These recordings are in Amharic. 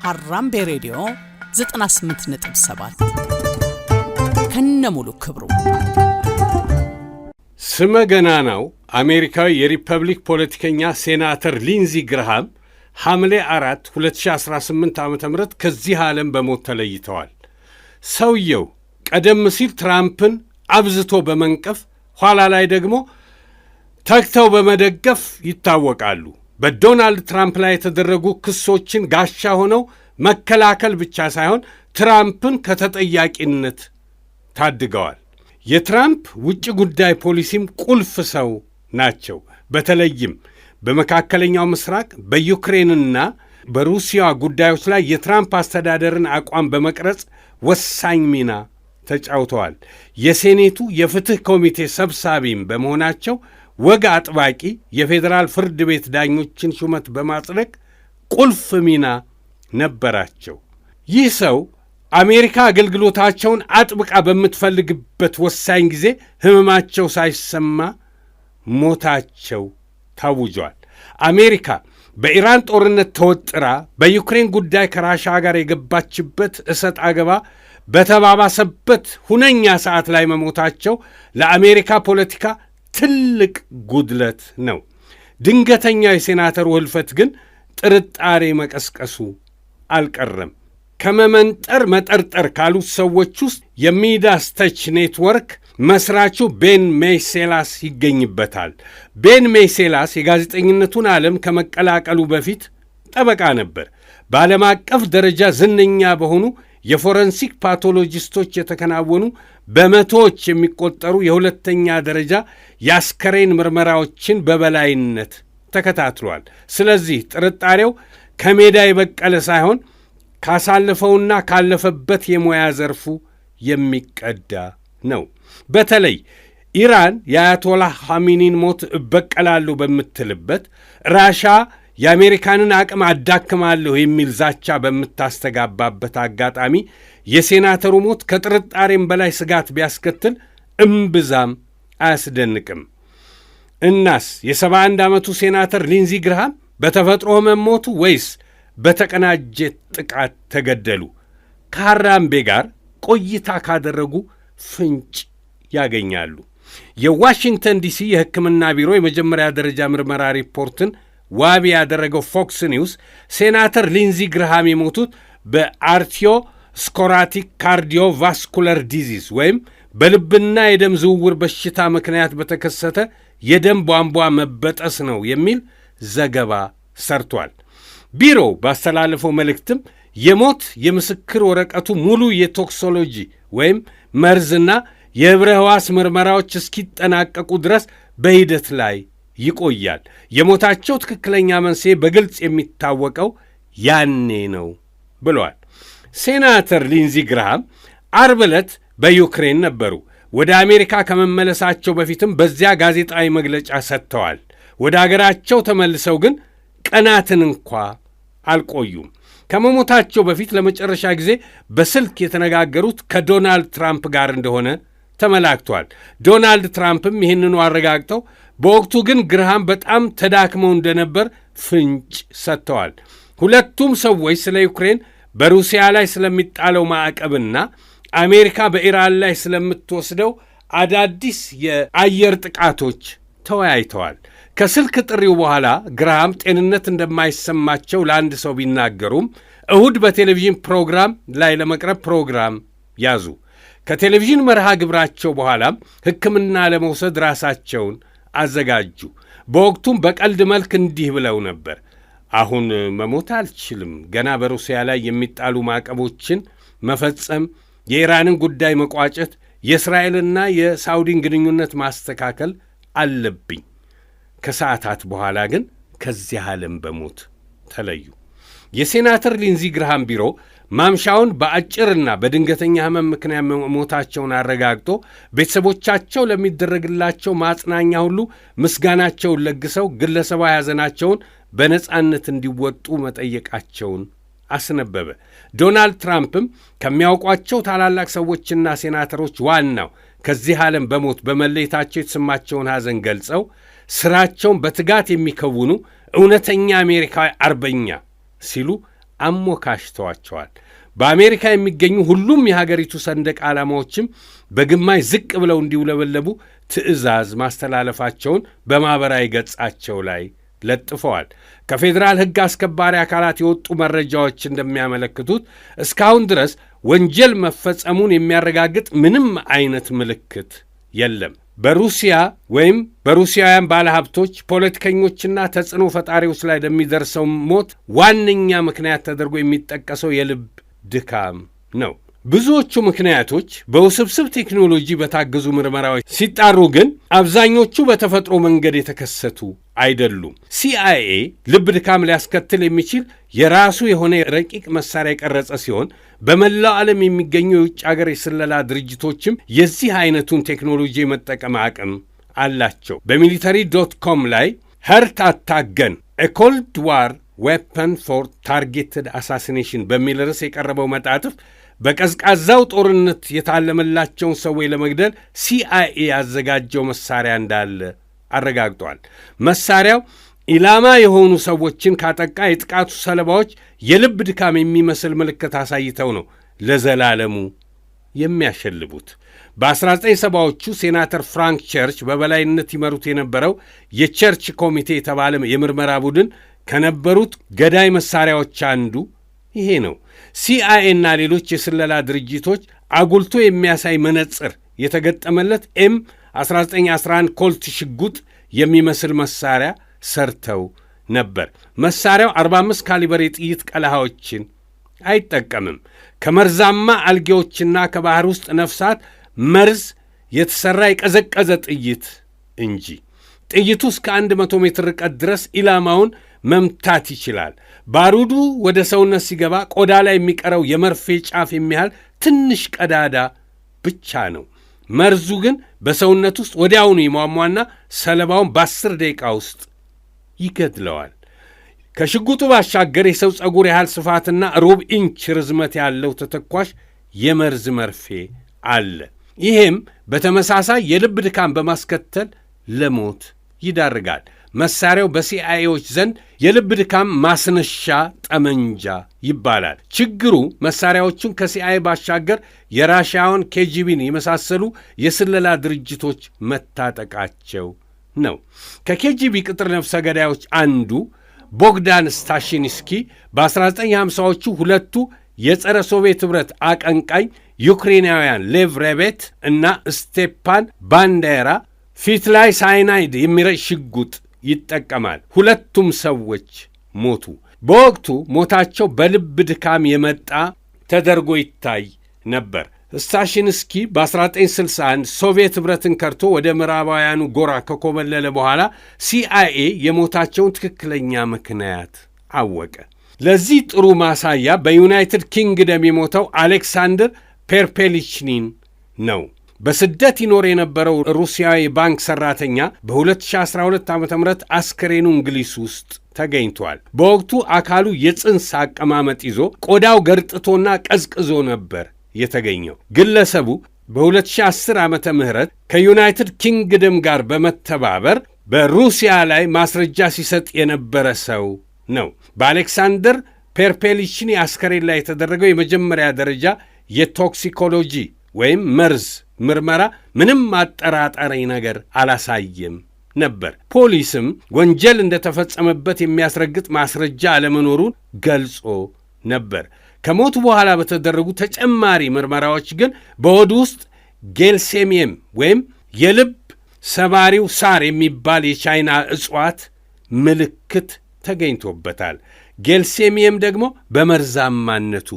ሀራምቤ ሬዲዮ 98.7 ከነሙሉ ክብሩ ስመ ገናናው አሜሪካዊ የሪፐብሊክ ፖለቲከኛ ሴናተር ሊንዚ ግርሃም ሐምሌ 4 2018 ዓ.ም ከዚህ ዓለም በሞት ተለይተዋል። ሰውየው ቀደም ሲል ትራምፕን አብዝቶ በመንቀፍ ኋላ ላይ ደግሞ ተግተው በመደገፍ ይታወቃሉ። በዶናልድ ትራምፕ ላይ የተደረጉ ክሶችን ጋሻ ሆነው መከላከል ብቻ ሳይሆን ትራምፕን ከተጠያቂነት ታድገዋል። የትራምፕ ውጭ ጉዳይ ፖሊሲም ቁልፍ ሰው ናቸው። በተለይም በመካከለኛው ምስራቅ በዩክሬንና በሩሲያ ጉዳዮች ላይ የትራምፕ አስተዳደርን አቋም በመቅረጽ ወሳኝ ሚና ተጫውተዋል። የሴኔቱ የፍትህ ኮሚቴ ሰብሳቢም በመሆናቸው ወግ አጥባቂ የፌዴራል ፍርድ ቤት ዳኞችን ሹመት በማጽደቅ ቁልፍ ሚና ነበራቸው። ይህ ሰው አሜሪካ አገልግሎታቸውን አጥብቃ በምትፈልግበት ወሳኝ ጊዜ ሕመማቸው ሳይሰማ ሞታቸው ታውጇል። አሜሪካ በኢራን ጦርነት ተወጥራ በዩክሬን ጉዳይ ከራሻ ጋር የገባችበት እሰጥ አገባ በተባባሰበት ሁነኛ ሰዓት ላይ መሞታቸው ለአሜሪካ ፖለቲካ ትልቅ ጉድለት ነው። ድንገተኛው የሴናተሩ ሕልፈት ግን ጥርጣሬ መቀስቀሱ አልቀረም። ከመመንጠር መጠርጠር ካሉት ሰዎች ውስጥ የሚዳስ ተች ኔትወርክ መስራቹ ቤን ሜይሴላስ ይገኝበታል። ቤን ሜይሴላስ የጋዜጠኝነቱን ዓለም ከመቀላቀሉ በፊት ጠበቃ ነበር። በዓለም አቀፍ ደረጃ ዝነኛ በሆኑ የፎረንሲክ ፓቶሎጂስቶች የተከናወኑ በመቶዎች የሚቆጠሩ የሁለተኛ ደረጃ የአስከሬን ምርመራዎችን በበላይነት ተከታትሏል። ስለዚህ ጥርጣሬው ከሜዳ የበቀለ ሳይሆን ካሳለፈውና ካለፈበት የሙያ ዘርፉ የሚቀዳ ነው። በተለይ ኢራን የአያቶላህ ኻሜኒን ሞት እበቀላለሁ በምትልበት፣ ራሻ የአሜሪካንን አቅም አዳክማለሁ የሚል ዛቻ በምታስተጋባበት አጋጣሚ የሴናተሩ ሞት ከጥርጣሬም በላይ ስጋት ቢያስከትል እምብዛም አያስደንቅም። እናስ የ71 ዓመቱ ሴናተር ሊንዚ ግርሃም በተፈጥሮ መሞቱ ወይስ በተቀናጀ ጥቃት ተገደሉ? ከሐራምቤ ጋር ቆይታ ካደረጉ ፍንጭ ያገኛሉ። የዋሽንግተን ዲሲ የሕክምና ቢሮ የመጀመሪያ ደረጃ ምርመራ ሪፖርትን ዋቢ ያደረገው ፎክስ ኒውስ ሴናተር ሊንዚ ግርሃም የሞቱት በአርቲዮ ስኮራቲክ ካርዲዮቫስኩለር ዲዚዝ ወይም በልብና የደም ዝውውር በሽታ ምክንያት በተከሰተ የደም ቧንቧ መበጠስ ነው የሚል ዘገባ ሰርቷል። ቢሮው ባስተላለፈው መልእክትም የሞት የምስክር ወረቀቱ ሙሉ የቶክሶሎጂ ወይም መርዝና የህብረ ሕዋስ ምርመራዎች እስኪጠናቀቁ ድረስ በሂደት ላይ ይቆያል። የሞታቸው ትክክለኛ መንስኤ በግልጽ የሚታወቀው ያኔ ነው ብለዋል። ሴናተር ሊንዚ ግርሃም ዓርብ ዕለት በዩክሬን ነበሩ። ወደ አሜሪካ ከመመለሳቸው በፊትም በዚያ ጋዜጣዊ መግለጫ ሰጥተዋል። ወደ አገራቸው ተመልሰው ግን ቀናትን እንኳ አልቆዩም። ከመሞታቸው በፊት ለመጨረሻ ጊዜ በስልክ የተነጋገሩት ከዶናልድ ትራምፕ ጋር እንደሆነ ተመላክቷል። ዶናልድ ትራምፕም ይህንኑ አረጋግጠው በወቅቱ ግን ግርሃም በጣም ተዳክመው እንደነበር ፍንጭ ሰጥተዋል። ሁለቱም ሰዎች ስለ ዩክሬን በሩሲያ ላይ ስለሚጣለው ማዕቀብና አሜሪካ በኢራን ላይ ስለምትወስደው አዳዲስ የአየር ጥቃቶች ተወያይተዋል። ከስልክ ጥሪው በኋላ ግርሃም ጤንነት እንደማይሰማቸው ለአንድ ሰው ቢናገሩም እሁድ በቴሌቪዥን ፕሮግራም ላይ ለመቅረብ ፕሮግራም ያዙ። ከቴሌቪዥን መርሃ ግብራቸው በኋላም ሕክምና ለመውሰድ ራሳቸውን አዘጋጁ። በወቅቱም በቀልድ መልክ እንዲህ ብለው ነበር። አሁን መሞት አልችልም። ገና በሩሲያ ላይ የሚጣሉ ማዕቀቦችን መፈጸም፣ የኢራንን ጉዳይ መቋጨት፣ የእስራኤልና የሳውዲን ግንኙነት ማስተካከል አለብኝ። ከሰዓታት በኋላ ግን ከዚህ ዓለም በሞት ተለዩ። የሴናተር ሊንዚ ግርሃም ቢሮ ማምሻውን በአጭርና በድንገተኛ ሕመም ምክንያት ሞታቸውን አረጋግጦ ቤተሰቦቻቸው ለሚደረግላቸው ማጽናኛ ሁሉ ምስጋናቸውን ለግሰው ግለሰባዊ ሐዘናቸውን በነጻነት እንዲወጡ መጠየቃቸውን አስነበበ። ዶናልድ ትራምፕም ከሚያውቋቸው ታላላቅ ሰዎችና ሴናተሮች ዋናው ከዚህ ዓለም በሞት በመለየታቸው የተሰማቸውን ሐዘን ገልጸው ሥራቸውን በትጋት የሚከውኑ እውነተኛ አሜሪካዊ አርበኛ ሲሉ አሞካሽተዋቸዋል። በአሜሪካ የሚገኙ ሁሉም የሀገሪቱ ሰንደቅ ዓላማዎችም በግማሽ ዝቅ ብለው እንዲውለበለቡ ትዕዛዝ ማስተላለፋቸውን በማኅበራዊ ገጻቸው ላይ ለጥፈዋል። ከፌዴራል ሕግ አስከባሪ አካላት የወጡ መረጃዎች እንደሚያመለክቱት እስካሁን ድረስ ወንጀል መፈጸሙን የሚያረጋግጥ ምንም አይነት ምልክት የለም። በሩሲያ ወይም በሩሲያውያን ባለሀብቶች፣ ፖለቲከኞችና ተጽዕኖ ፈጣሪዎች ላይ ለሚደርሰው ሞት ዋነኛ ምክንያት ተደርጎ የሚጠቀሰው የልብ ድካም ነው። ብዙዎቹ ምክንያቶች በውስብስብ ቴክኖሎጂ በታገዙ ምርመራዎች ሲጣሩ ግን አብዛኞቹ በተፈጥሮ መንገድ የተከሰቱ አይደሉም። ሲአይኤ ልብ ድካም ሊያስከትል የሚችል የራሱ የሆነ ረቂቅ መሳሪያ የቀረጸ ሲሆን በመላው ዓለም የሚገኙ የውጭ አገር የስለላ ድርጅቶችም የዚህ አይነቱን ቴክኖሎጂ የመጠቀም አቅም አላቸው። በሚሊተሪ.com ላይ ኸርት አታገን ኤ ኮልድ ዋር ዌፐን ፎር ታርጌትድ አሳሲኔሽን በሚል ርዕስ የቀረበው መጣጥፍ በቀዝቃዛው ጦርነት የታለመላቸውን ሰዎች ለመግደል ሲአይኤ ያዘጋጀው መሳሪያ እንዳለ አረጋግጧል። መሳሪያው ኢላማ የሆኑ ሰዎችን ካጠቃ የጥቃቱ ሰለባዎች የልብ ድካም የሚመስል ምልክት አሳይተው ነው ለዘላለሙ የሚያሸልቡት። በ1970ዎቹ ሴናተር ፍራንክ ቸርች በበላይነት ይመሩት የነበረው የቸርች ኮሚቴ የተባለ የምርመራ ቡድን ከነበሩት ገዳይ መሳሪያዎች አንዱ ይሄ ነው። ሲአይኤ እና ሌሎች የስለላ ድርጅቶች አጉልቶ የሚያሳይ መነጽር የተገጠመለት M1911 ኮልት ሽጉጥ የሚመስል መሳሪያ ሰርተው ነበር። መሳሪያው 45 ካሊበር የጥይት ቀለሃዎችን አይጠቀምም። ከመርዛማ አልጌዎችና ከባህር ውስጥ ነፍሳት መርዝ የተሠራ የቀዘቀዘ ጥይት እንጂ። ጥይቱ እስከ 100 ሜትር ርቀት ድረስ ኢላማውን መምታት ይችላል። ባሩዱ ወደ ሰውነት ሲገባ ቆዳ ላይ የሚቀረው የመርፌ ጫፍ የሚያህል ትንሽ ቀዳዳ ብቻ ነው። መርዙ ግን በሰውነት ውስጥ ወዲያውኑ ይሟሟና ሰለባውን በ10 ደቂቃ ውስጥ ይገድለዋል። ከሽጉጡ ባሻገር የሰው ፀጉር ያህል ስፋትና ሩብ ኢንች ርዝመት ያለው ተተኳሽ የመርዝ መርፌ አለ። ይሄም በተመሳሳይ የልብ ድካም በማስከተል ለሞት ይዳርጋል። መሳሪያው በሲአይኤዎች ዘንድ የልብ ድካም ማስነሻ ጠመንጃ ይባላል። ችግሩ መሳሪያዎቹን ከሲአይኤ ባሻገር የራሽያውን KGBን የመሳሰሉ የስለላ ድርጅቶች መታጠቃቸው ነው። ከKGB ቅጥር ነፍሰ ገዳዮች አንዱ ቦግዳን ስታሽንስኪ በ1950ዎቹ ሁለቱ የጸረ ሶቪየት ኅብረት አቀንቃኝ ዩክሬናውያን ሌቭ ሬቤት እና ስቴፓን ባንዴራ ፊት ላይ ሳይናይድ የሚረጭ ሽጉጥ ይጠቀማል። ሁለቱም ሰዎች ሞቱ። በወቅቱ ሞታቸው በልብ ድካም የመጣ ተደርጎ ይታይ ነበር። ስታሽንስኪ በ1961 ሶቪየት ኅብረትን ከርቶ ወደ ምዕራባውያኑ ጎራ ከኮበለለ በኋላ ሲአይኤ የሞታቸውን ትክክለኛ ምክንያት አወቀ። ለዚህ ጥሩ ማሳያ በዩናይትድ ኪንግደም የሞተው አሌክሳንደር ፔርፔሊችኒን ነው። በስደት ይኖር የነበረው ሩሲያዊ ባንክ ሠራተኛ በ2012 ዓ ም አስከሬኑ እንግሊዝ ውስጥ ተገኝቷል። በወቅቱ አካሉ የጽንስ አቀማመጥ ይዞ ቆዳው ገርጥቶና ቀዝቅዞ ነበር የተገኘው። ግለሰቡ በ2010 ዓመተ ምህረት ከዩናይትድ ኪንግደም ጋር በመተባበር በሩሲያ ላይ ማስረጃ ሲሰጥ የነበረ ሰው ነው። በአሌክሳንደር ፔርፔሊችኒ አስከሬን ላይ የተደረገው የመጀመሪያ ደረጃ የቶክሲኮሎጂ ወይም መርዝ ምርመራ ምንም አጠራጣሪ ነገር አላሳየም ነበር። ፖሊስም ወንጀል እንደተፈጸመበት የሚያስረግጥ ማስረጃ አለመኖሩን ገልጾ ነበር። ከሞቱ በኋላ በተደረጉ ተጨማሪ ምርመራዎች ግን በሆዱ ውስጥ ጌልሴሚየም ወይም የልብ ሰባሪው ሳር የሚባል የቻይና እጽዋት ምልክት ተገኝቶበታል። ጌልሴሚየም ደግሞ በመርዛማነቱ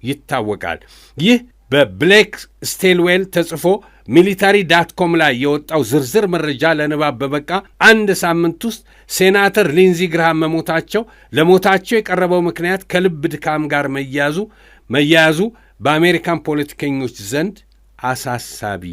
ይታወቃል። ይህ በብሌክ ስቴልዌል ተጽፎ ሚሊታሪ.com ላይ የወጣው ዝርዝር መረጃ ለንባብ በበቃ አንድ ሳምንት ውስጥ ሴናተር ሊንዚ ግርሃም ለሞታቸው የቀረበው ምክንያት ከልብ ድካም ጋር መያያዙ በአሜሪካን ፖለቲከኞች ዘንድ አሳሳቢ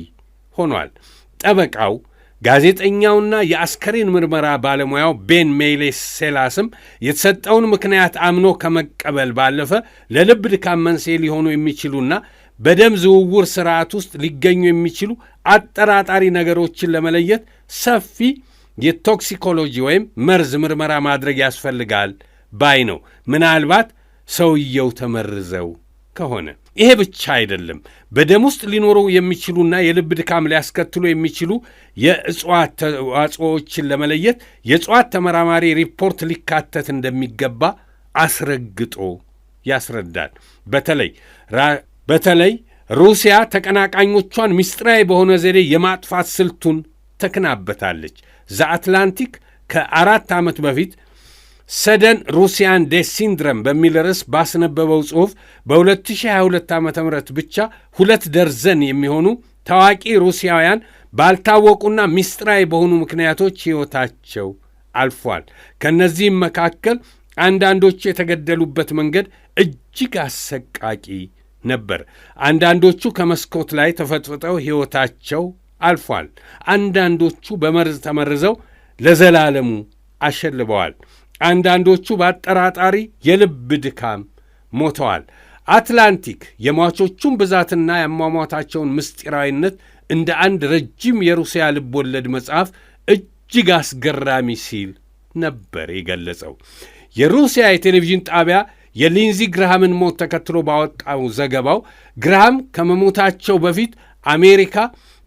ሆኗል። ጠበቃው ጋዜጠኛውና የአስከሬን ምርመራ ባለሙያው ቤን ሜይሌስ ሴላስም የተሰጠውን ምክንያት አምኖ ከመቀበል ባለፈ ለልብ ድካም መንስኤ ሊሆኑ የሚችሉና በደም ዝውውር ሥርዓት ውስጥ ሊገኙ የሚችሉ አጠራጣሪ ነገሮችን ለመለየት ሰፊ የቶክሲኮሎጂ ወይም መርዝ ምርመራ ማድረግ ያስፈልጋል ባይ ነው። ምናልባት ሰውየው ተመርዘው ከሆነ። ይሄ ብቻ አይደለም። በደም ውስጥ ሊኖሩ የሚችሉና የልብ ድካም ሊያስከትሉ የሚችሉ የእጽዋት ተዋጽኦዎችን ለመለየት የእጽዋት ተመራማሪ ሪፖርት ሊካተት እንደሚገባ አስረግጦ ያስረዳል። በተለይ ሩሲያ ተቀናቃኞቿን ምስጢራዊ በሆነ ዘዴ የማጥፋት ስልቱን ተክናበታለች። ዘአትላንቲክ ከ4 ዓመት በፊት ሰደን ሩሲያን ዴስ ሲንድረም በሚል ርዕስ ባስነበበው ጽሑፍ በ2022 ዓ ም ብቻ 2 ደርዘን የሚሆኑ ታዋቂ ሩሲያውያን ባልታወቁና ምስጢራዊ በሆኑ ምክንያቶች ሕይወታቸው አልፏል። ከእነዚህም መካከል አንዳንዶቹ የተገደሉበት መንገድ እጅግ አሰቃቂ ነበር። አንዳንዶቹ ከመስኮት ላይ ተፈጥፍጠው ሕይወታቸው አልፏል። አንዳንዶቹ በመርዝ ተመርዘው ለዘላለሙ አሸልበዋል። አንዳንዶቹ በአጠራጣሪ የልብ ድካም ሞተዋል። አትላንቲክ የሟቾቹን ብዛትና የአሟሟታቸውን ምስጢራዊነት እንደ አንድ ረጅም የሩሲያ ልብ ወለድ መጽሐፍ እጅግ አስገራሚ ሲል ነበር የገለጸው። የሩሲያ የቴሌቪዥን ጣቢያ የሊንዚ ግርሃምን ሞት ተከትሎ ባወጣው ዘገባው ግርሃም ከመሞታቸው በፊት አሜሪካ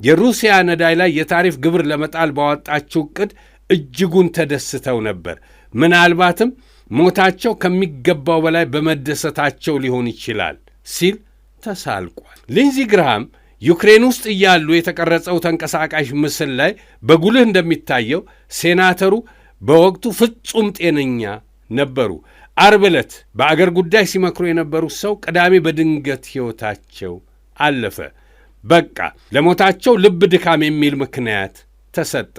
የሩሲያ ነዳጅ ላይ የታሪፍ ግብር ለመጣል ባወጣችው ዕቅድ እጅጉን ተደስተው ነበር። ምናልባትም ሞታቸው ከሚገባው በላይ በመደሰታቸው ሊሆን ይችላል ሲል ተሳልቋል። ሊንዚ ግርሃም ዩክሬን ውስጥ እያሉ የተቀረጸው ተንቀሳቃሽ ምስል ላይ በጉልህ እንደሚታየው ሴናተሩ በወቅቱ ፍጹም ጤነኛ ነበሩ። ዓርብ ዕለት በአገር ጉዳይ ሲመክሩ የነበሩት ሰው ቅዳሜ በድንገት ሕይወታቸው አለፈ። በቃ ለሞታቸው ልብ ድካም የሚል ምክንያት ተሰጠ።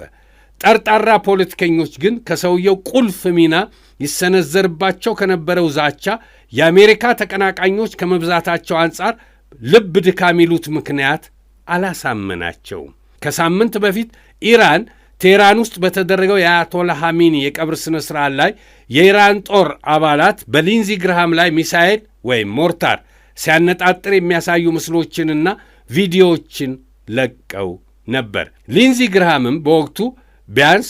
ጠርጣራ ፖለቲከኞች ግን ከሰውየው ቁልፍ ሚና ይሰነዘርባቸው ከነበረው ዛቻ የአሜሪካ ተቀናቃኞች ከመብዛታቸው አንጻር ልብ ድካም ይሉት ምክንያት አላሳመናቸውም። ከሳምንት በፊት ኢራን ቴህራን ውስጥ በተደረገው የአያቶላ ኻሜኒ የቀብር ሥነ ሥርዓት ላይ የኢራን ጦር አባላት በሊንዚ ግርሃም ላይ ሚሳኤል ወይም ሞርታር ሲያነጣጥር የሚያሳዩ ምስሎችንና ቪዲዮዎችን ለቀው ነበር። ሊንዚ ግርሃምም በወቅቱ ቢያንስ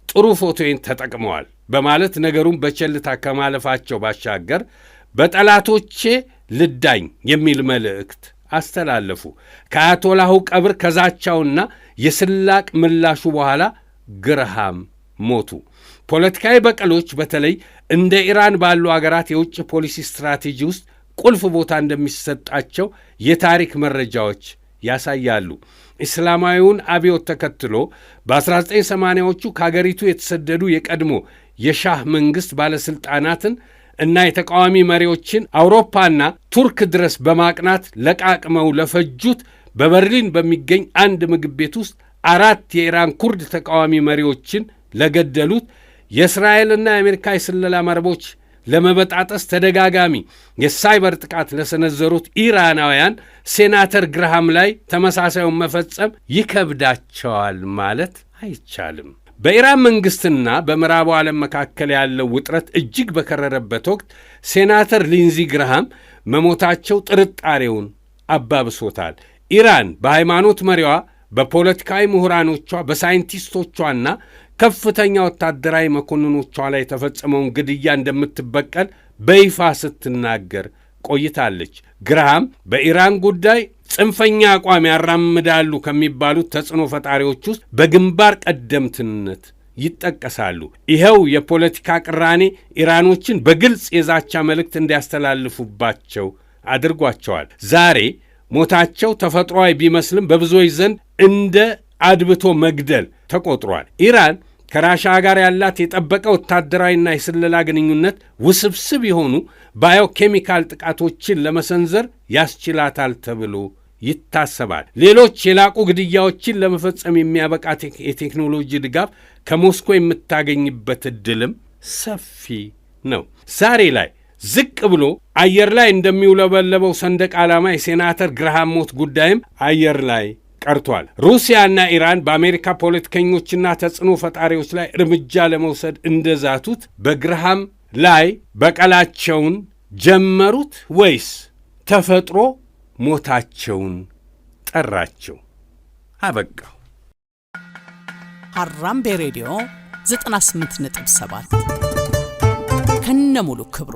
ጥሩ ፎቶዬን ተጠቅመዋል በማለት ነገሩን በቸልታ ከማለፋቸው ባሻገር በጠላቶቼ ልዳኝ የሚል መልእክት አስተላለፉ። ከአያቶላሁ ቀብር ከዛቻውና የስላቅ ምላሹ በኋላ ግርሃም ሞቱ። ፖለቲካዊ በቀሎች በተለይ እንደ ኢራን ባሉ አገራት የውጭ ፖሊሲ ስትራቴጂ ውስጥ ቁልፍ ቦታ እንደሚሰጣቸው የታሪክ መረጃዎች ያሳያሉ። እስላማዊውን አብዮት ተከትሎ በ1980ዎቹ ከአገሪቱ የተሰደዱ የቀድሞ የሻህ መንግሥት ባለሥልጣናትን እና የተቃዋሚ መሪዎችን አውሮፓና ቱርክ ድረስ በማቅናት ለቃቅመው ለፈጁት በበርሊን በሚገኝ አንድ ምግብ ቤት ውስጥ 4 የኢራን ኩርድ ተቃዋሚ መሪዎችን ለገደሉት የእስራኤልና የአሜሪካ የስለላ መረቦች ለመበጣጠስ ተደጋጋሚ የሳይበር ጥቃት ለሰነዘሩት ኢራናውያን ሴናተር ግርሃም ላይ ተመሳሳዩን መፈጸም ይከብዳቸዋል ማለት አይቻልም። በኢራን መንግሥትና በምዕራቡ ዓለም መካከል ያለው ውጥረት እጅግ በከረረበት ወቅት ሴናተር ሊንዚ ግርሃም መሞታቸው ጥርጣሬውን አባብሶታል። ኢራን በሃይማኖት መሪዋ፣ በፖለቲካዊ ምሁራኖቿ፣ በሳይንቲስቶቿና ከፍተኛ ወታደራዊ መኮንኖቿ ላይ የተፈጸመውን ግድያ እንደምትበቀል በይፋ ስትናገር ቆይታለች። ግርሃም በኢራን ጉዳይ ጽንፈኛ አቋም ያራምዳሉ ከሚባሉት ተጽዕኖ ፈጣሪዎች ውስጥ በግንባር ቀደምትነት ይጠቀሳሉ። ይኸው የፖለቲካ ቅራኔ ኢራኖችን በግልጽ የዛቻ መልእክት እንዲያስተላልፉባቸው አድርጓቸዋል። ዛሬ ሞታቸው ተፈጥሯዊ ቢመስልም በብዙዎች ዘንድ እንደ አድብቶ መግደል ተቆጥሯል። ኢራን ከራሻ ጋር ያላት የጠበቀ ወታደራዊና የስለላ ግንኙነት ውስብስብ የሆኑ ባዮኬሚካል ጥቃቶችን ለመሰንዘር ያስችላታል ተብሎ ይታሰባል። ሌሎች የላቁ ግድያዎችን ለመፈጸም የሚያበቃት የቴክኖሎጂ ድጋፍ ከሞስኮ የምታገኝበት ዕድልም ሰፊ ነው። ዛሬ ላይ ዝቅ ብሎ አየር ላይ እንደሚውለበለበው ሰንደቅ ዓላማ የሴናተር ግርሃም ሞት ጉዳይም አየር ላይ ቀርቷል። ሩሲያና ኢራን በአሜሪካ ፖለቲከኞችና ተጽዕኖ ፈጣሪዎች ላይ እርምጃ ለመውሰድ እንደዛቱት በግርሃም ላይ በቀላቸውን ጀመሩት ወይስ ተፈጥሮ ሞታቸውን ጠራቸው? አበቃው። ሀራምቤ ሬዲዮ 98.7 ከነሙሉ ክብሩ